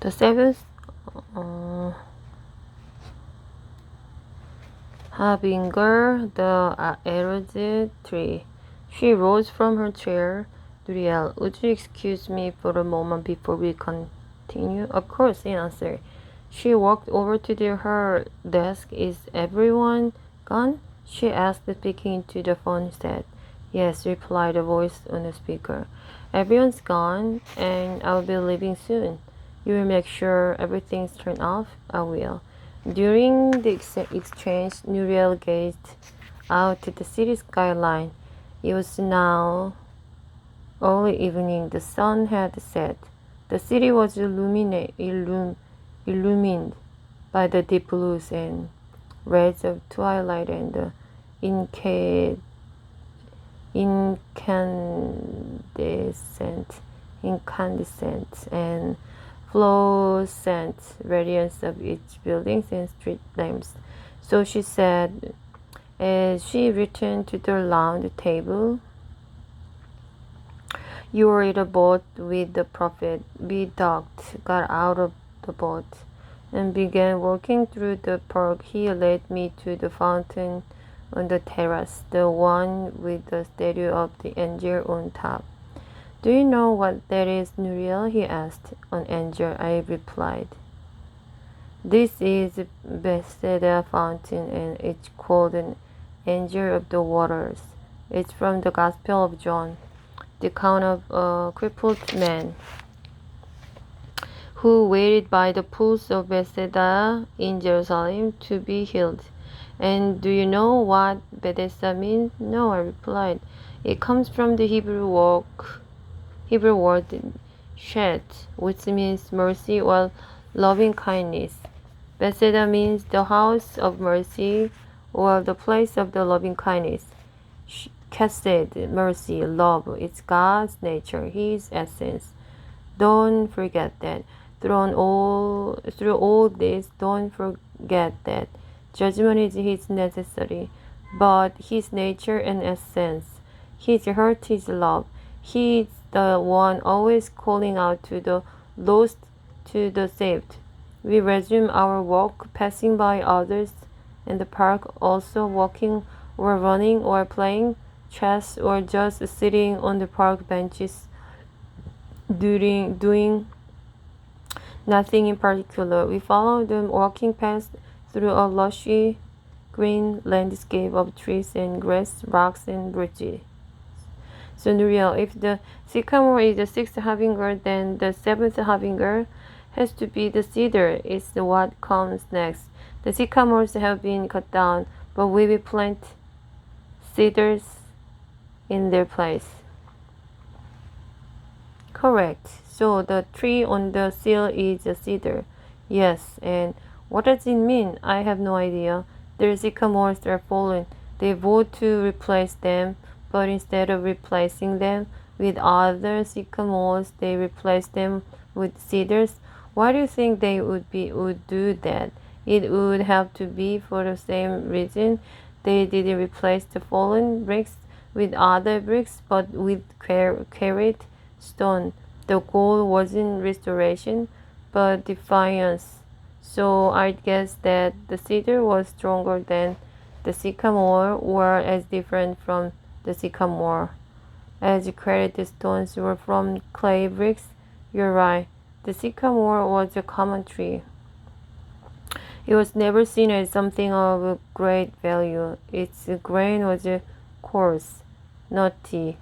The seventh, uh, harbinger, the erudite tree. She rose from her chair. Duriel, would you excuse me for a moment before we continue? Of course, he answered. She walked over to her desk. Is everyone gone? She asked, speaking into the phone set. Yes, replied a voice on the speaker. Everyone's gone, and I'll be leaving soon. You will make sure everything's turned off? I will. During the exchange, Muriel gazed out to the city skyline. It was now early evening. The sun had set. The city was illumined by the deep blues and reds of twilight and the incandescent and fluorescent radiance of each buildings and street lamps. So she said, as she returned to the round table, you were in a boat with the prophet. We docked, got out of the boat, and began walking through the park. He led me to the fountain on the terrace, the one with the statue of the angel on top. Do you know what that is, Nuriel? He asked. An angel, I replied. This is Bethesda fountain, and it's called an angel of the waters. It's from the Gospel of John, the account of a crippled man who waited by the pools of Bethesda in Jerusalem to be healed. And do you know what Bethesda means? No, I replied. It comes from the Hebrew word shet, which means mercy or loving kindness. Bethesda means the house of mercy or the place of the loving kindness. Chesed, mercy, love, it's God's nature, His essence. Don't forget that. Through all this, don't forget that judgment is His necessary, but His nature and essence. His heart is love. He is the one always calling out to the lost, to the saved. We resume our walk, passing by others in the park, also walking or running or playing chess or just sitting on the park benches doing nothing in particular. We follow them walking past through a lushy green landscape of trees and grass, rocks and bridges. So Nuriel, if the sycamore is the sixth harbinger, then the seventh harbinger has to be the cedar. It's what comes next. The sycamores have been cut down, but we will plant cedars in their place. Correct. So the tree on the seal is a cedar. Yes, and what does it mean? I have no idea. Their sycamores are fallen. They vote to replace them, but instead of replacing them with other sycamores, they replace them with cedars. Why do you think they would do that? It would have to be for the same reason. They didn't replace the fallen bricks with other bricks, but with carried stone. The goal wasn't restoration, but defiance. So I guess that the cedar was stronger than the sycamore, or as different from the sycamore. As quarried stones were from clay bricks, you're right. The sycamore was a common tree. It was never seen as something of great value. Its grain was coarse, nutty,